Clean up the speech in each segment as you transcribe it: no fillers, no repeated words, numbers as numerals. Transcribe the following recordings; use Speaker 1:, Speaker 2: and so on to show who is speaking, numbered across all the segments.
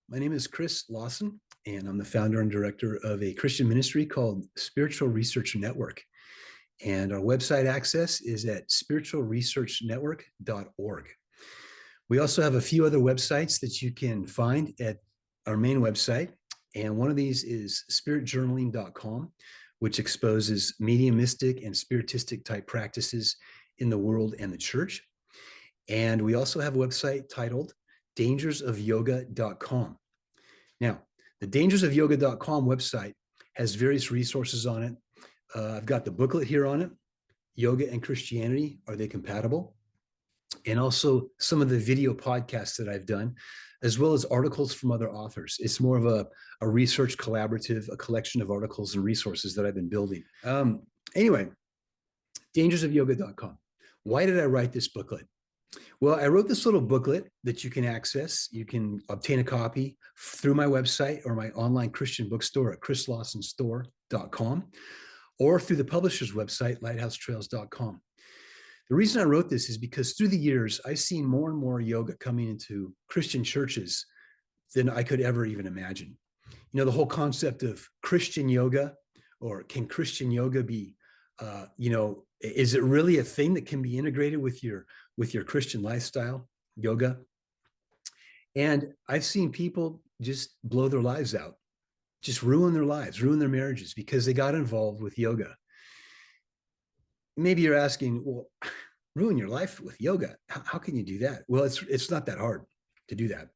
Speaker 1: My name is Chris Lawson, and I'm the founder and director of a Christian ministry called Spiritual Research Network. And our website access is at spiritualresearchnetwork.org. We also have a few other websites that you can find at our main website. And one of these is spiritjournaling.com, which exposes mediumistic and spiritistic type practices in the world and the church. And we also have a website titled dangersofyoga.com. Now, the dangersofyoga.com website has various resources on it. I've got the booklet here on it. Yoga and Christianity, are they compatible? And also some of the video podcasts that I've done, as well as articles from other authors. It's more of a research collaborative, a collection of articles and resources that I've been building. Anyway, dangersofyoga.com. Why did I write this booklet? Well, I wrote this little booklet that you can access. You can obtain a copy through my website or my online Christian bookstore at chrislawsonstore.com or through the publisher's website, lighthousetrails.com. The reason I wrote this is because through the years, I've seen more and more yoga coming into Christian churches than I could ever even imagine. You know, the whole concept of Christian yoga, or can Christian yoga be, is it really a thing that can be integrated with your Christian lifestyle, yoga? And I've seen people just blow their lives out, just ruin their lives, ruin their marriages because they got involved with yoga. Maybe you're asking, well, ruin your life with yoga. How can you do that? Well, it's not that hard to do that.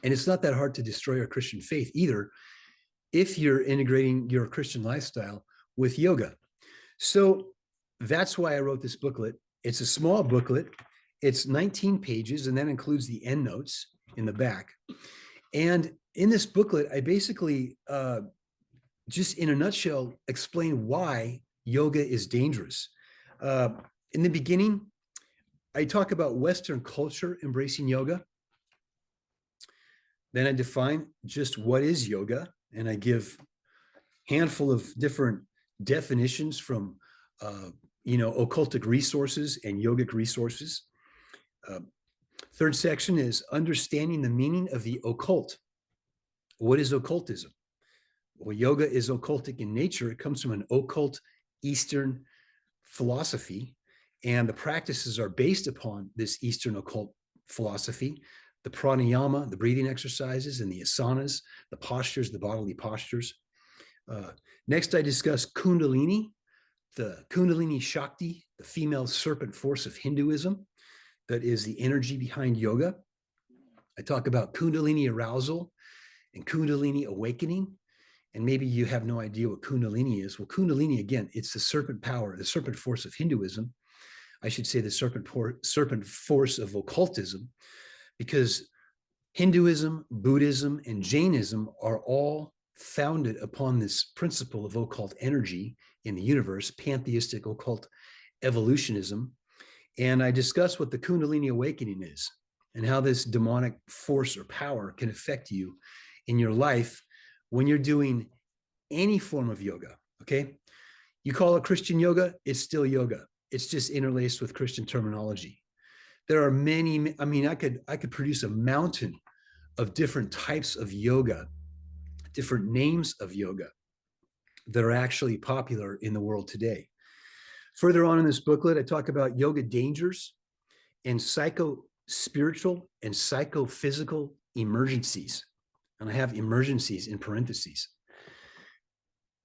Speaker 1: And it's not that hard to destroy our Christian faith either if you're integrating your Christian lifestyle with yoga. So that's why I wrote this booklet. It's a small booklet. It's 19 pages, and that includes the endnotes in the back. And in this booklet, I basically, just in a nutshell, explain why yoga is dangerous. In the beginning, I talk about Western culture embracing yoga. Then I define just what is yoga, and I give a handful of different definitions from occultic resources and yogic resources. Third section is understanding the meaning of the occult. What is occultism? Well, yoga is occultic in nature. It comes from an occult Eastern philosophy, and the practices are based upon this Eastern occult philosophy. The pranayama, the breathing exercises, and the asanas, the postures, the bodily postures. Next, I discuss Kundalini, the Kundalini Shakti, the female serpent force of Hinduism, that is the energy behind yoga. I talk about Kundalini arousal and Kundalini awakening. And maybe you have no idea what Kundalini is. Well, Kundalini, again, it's the serpent power, the serpent force of Hinduism. I should say the serpent force of occultism, because Hinduism, Buddhism, and Jainism are all founded upon this principle of occult energy in the universe, pantheistic occult evolutionism. And I discuss what the Kundalini awakening is and how this demonic force or power can affect you in your life when you're doing any form of yoga. Okay. You call it Christian yoga, it's still yoga. It's just interlaced with Christian terminology. There are many, I could produce a mountain of different types of yoga, different names of yoga that are actually popular in the world today. Further on in this booklet, I talk about yoga dangers and psycho-spiritual and psychophysical emergencies. And I have emergencies in parentheses.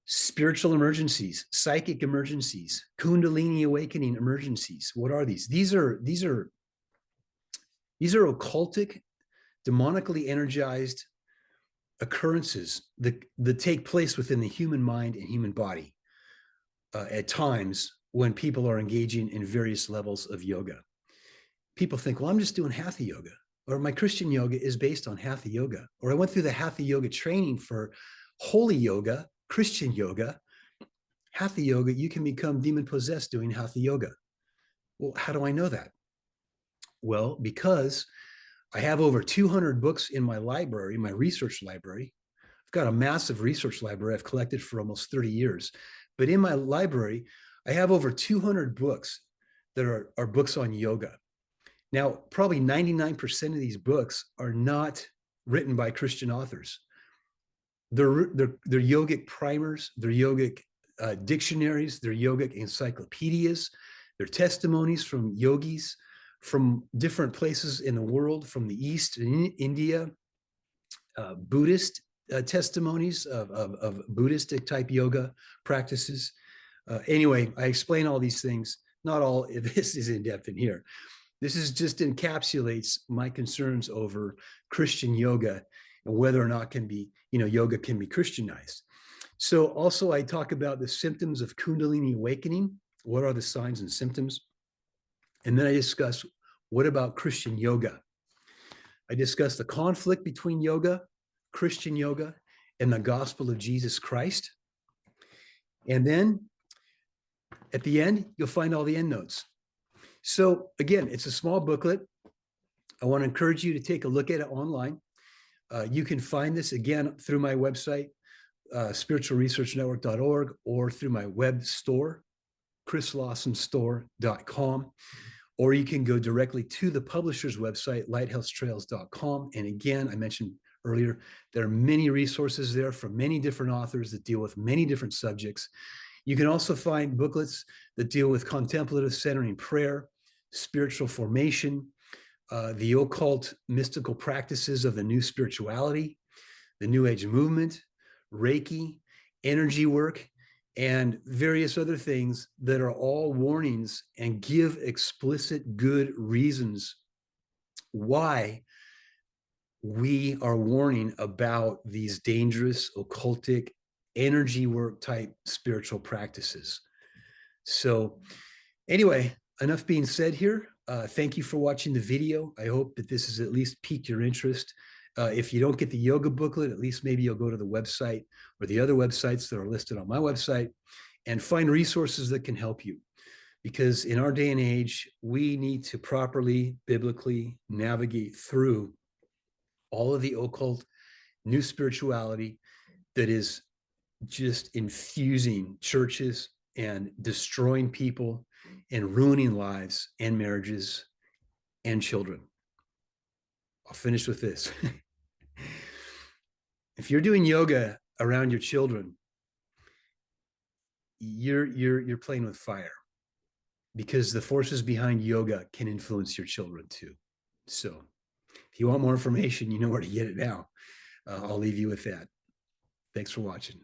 Speaker 1: Spiritual emergencies, psychic emergencies, Kundalini awakening emergencies. What are these? These are occultic, demonically energized occurrences that take place within the human mind and human body at times when people are engaging in various levels of yoga. People think, well, I'm just doing hatha yoga, or my Christian yoga is based on hatha yoga, or I went through the hatha yoga training for holy yoga, Christian yoga. Hatha yoga, you can become demon possessed doing hatha yoga. Well, how do I know that? Well, because I have over 200 books in my library, my research library. I've got a massive research library I've collected for almost 30 years. But in my library, I have over 200 books that are books on yoga. Now, probably 99% of these books are not written by Christian authors. They're yogic primers, they're yogic dictionaries, they're yogic encyclopedias, they're testimonies from yogis from different places in the world, from the East, in India, Buddhist testimonies of Buddhistic type yoga practices. Anyway, I explain all these things. Not all of this is in depth in here. This is just encapsulates my concerns over Christian yoga and whether or not yoga can be Christianized. So also I talk about the symptoms of Kundalini awakening. What are the signs and symptoms? And then I discuss, what about Christian yoga? I discuss the conflict between yoga, Christian yoga, and the gospel of Jesus Christ. And then at the end, you'll find all the end notes. So again, it's a small booklet. I want to encourage you to take a look at it online. You can find this again through my website, spiritualresearchnetwork.org, or through my web store, chrislawsonstore.com, or you can go directly to the publisher's website, lighthousetrails.com. And again, I mentioned earlier, there are many resources there from many different authors that deal with many different subjects. You can also find booklets that deal with contemplative centering prayer, spiritual formation, the occult mystical practices of the new spirituality, the New Age movement, Reiki, energy work, and various other things that are all warnings and give explicit good reasons why we are warning about these dangerous occultic energy work type spiritual practices. So anyway, enough being said here. Thank you for watching the video. I hope that this has at least piqued your interest. If you don't get the yoga booklet, at least maybe you'll go to the website or the other websites that are listed on my website and find resources that can help you. Because in our day and age, we need to properly, biblically navigate through all of the occult new spirituality that is just infusing churches and destroying people and ruining lives and marriages and children. I'll finish with this. If you're doing yoga around your children, you're playing with fire, because the forces behind yoga can influence your children too. So if you want more information, you know where to get it now. I'll leave you with that. Thanks for watching.